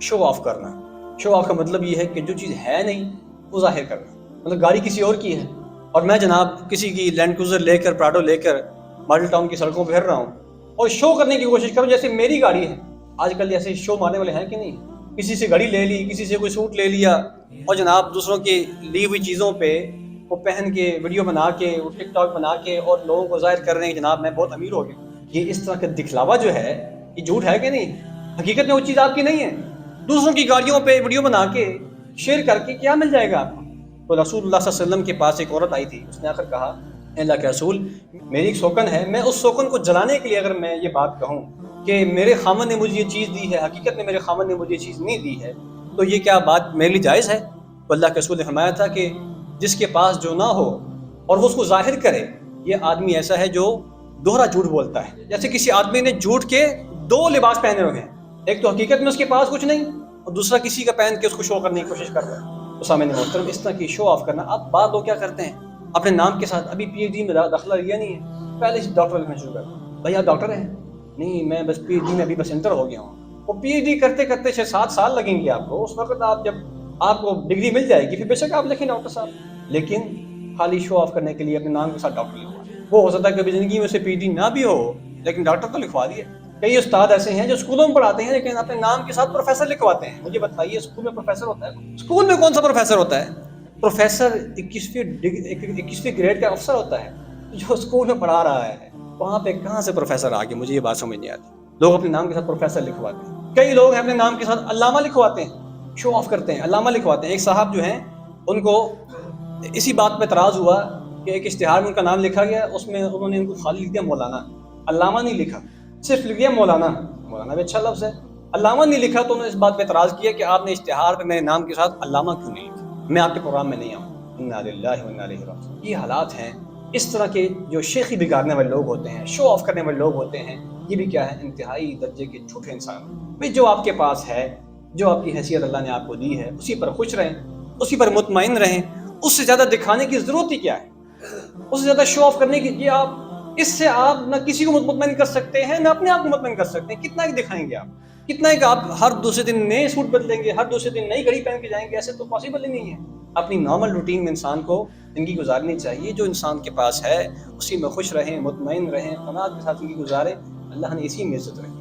شو of کرنا. شو of کا مطلب یہ ہے کہ جو چیز ہے نہیں وہ ظاہر کرنا. مطلب گاڑی کسی اور کی ہے اور میں جناب کسی کی لینڈ کروزر لے کر پراڈو لے کر ماڈل ٹاؤن کی سڑکوں پہ پھر رہا ہوں اور شو کرنے کی کوشش کروں جیسے میری گاڑی ہے. آج کل ایسے شو مارنے والے ہیں کہ نہیں؟ کسی سے گھڑی لے لی, کسی سے کوئی سوٹ لے لیا اور جناب دوسروں کی لی ہوئی چیزوں پہ وہ پہن کے ویڈیو بنا کے وہ ٹک ٹاک بنا کے اور لوگوں کو ظاہر کر رہے ہیں کہ جناب میں بہت امیر ہو گیا. یہ اس طرح کا دکھلاوا جو ہے یہ جھوٹ ہے کہ نہیں؟ حقیقت میں وہ چیز آپ کی نہیں ہے. دوسروں کی گاڑیوں پہ ویڈیو بنا کے شیئر کر کے کیا مل جائے گا آپ کو؟ تو رسول اللہ صلی اللہ علیہ وسلم کے پاس ایک عورت آئی تھی, اس نے آ کر کہا اے اللہ کے رسول میری ایک سوکن ہے, میں اس سوکن کو جلانے کے لیے اگر میں یہ بات کہوں کہ میرے خامن نے مجھے یہ چیز دی ہے, حقیقت میں میرے خامن نے مجھے یہ چیز نہیں دی ہے, تو یہ کیا بات میرے لیے جائز ہے؟ تو اللہ کے رسول نے فرمایا تھا کہ جس کے پاس جو نہ ہو اور وہ اس کو ظاہر کرے, یہ آدمی ایسا ہے جو دوہرا جھوٹ بولتا ہے. جیسے کسی آدمی نے جھوٹ کے دو لباس پہنے ہوئے ہیں, ایک تو حقیقت میں اس کے پاس کچھ نہیں اور دوسرا کسی کا پہن کے اس کو شو کرنے کی کوشش کر رہا ہے. تو سامنے محترم اس طرح کی شو آف کرنا. اب بعض لوگ کیا کرتے ہیں اپنے نام کے ساتھ ابھی پی ایچ ڈی میں داخلہ لیا نہیں ہے, پہلے سے ڈاکٹر لکھنا شروع کر دیا. بھائی آپ ڈاکٹر ہیں؟ نہیں میں بس پی ایچ ڈی میں ابھی بس انٹر ہو گیا ہوں. وہ پی ایچ ڈی کرتے کرتے 6-7 سال لگیں گے آپ کو. اس وقت آپ جب آپ کو ڈگری مل جائے گی پھر بے شک آپ لکھیں ڈاکٹر صاحب, لیکن خالی شو آف کرنے کے لیے اپنے نام کے ساتھ ڈاکٹر لکھوا. وہ ہو سکتا ہے کبھی زندگی میں اسے پی ایچ ڈی نہ بھی ہو لیکن ڈاکٹر تو لکھوا دیے. کئی استاد ایسے ہیں جو اسکولوں میں پڑھاتے ہیں لیکن اپنے نام کے ساتھ پروفیسر لکھواتے ہیں. مجھے بتائیے اسکول میں پروفیسر ہوتا ہے؟ اسکول میں کون سا پروفیسر ہوتا ہے؟ پروفیسر 21ویں گریڈ کا افسر ہوتا ہے جو اسکول میں پڑھا رہا ہے. وہاں پہ کہاں سے پروفیسر آ گئے؟ مجھے یہ بات سمجھ نہیں آتی. لوگ اپنے نام کے ساتھ پروفیسر لکھواتے ہیں. کئی لوگ اپنے نام کے ساتھ علامہ لکھواتے ہیں, شو آف کرتے ہیں, علامہ لکھواتے ہیں. ایک صاحب جو ہیں ان کو اسی بات پہ اعتراض ہوا کہ ایک اشتہار میں ان کا نام لکھا گیا, اس میں انہوں نے ان کو خالی لکھ دیا مولانا, علامہ نہیں لکھا, صرف لکھ دیا مولانا. مولانا بھی اچھا لفظ ہے, علامہ نہیں لکھا. تو انہوں نے اس بات پہ اعتراض کیا کہ آپ نے اشتہار پہ میرے نام کے ساتھ علامہ کیوں نہیں لکھا, میں آپ کے پروگرام میں نہیں آؤں. انا للہ و انا الیہ راجعون. یہ حالات ہیں. اس طرح کے جو شیخی بگاڑنے والے لوگ ہوتے ہیں, شو آف کرنے والے لوگ ہوتے ہیں, یہ بھی کیا ہے انتہائی درجے کے جھوٹے انسان. بھائی جو آپ کے پاس ہے, جو آپ کی حیثیت اللہ نے آپ کو دی ہے, اسی پر خوش رہیں, اسی پر مطمئن رہیں. اس سے زیادہ دکھانے کی ضرورت ہی کیا ہے؟ اس سے زیادہ شو آف کرنے کی یہ آپ اس سے آپ نہ کسی کو مطمئن کر سکتے ہیں نہ اپنے آپ کو مطمئن کر سکتے ہیں. کتنا ہی دکھائیں گے آپ, کتنا ہی کہ آپ ہر دوسرے دن نئے سوٹ بدلیں گے, ہر دوسرے دن نئی گھڑی پہن کے جائیں گے, ایسے تو پاسبل ہی نہیں ہے. اپنی نارمل روٹین میں انسان کو زندگی گزارنی چاہیے. جو انسان کے پاس ہے اسی میں خوش رہیں, مطمئن رہیں, قناعت کے ساتھ زندگی گزاریں. اللہ نے اسی میں عزت رکھی.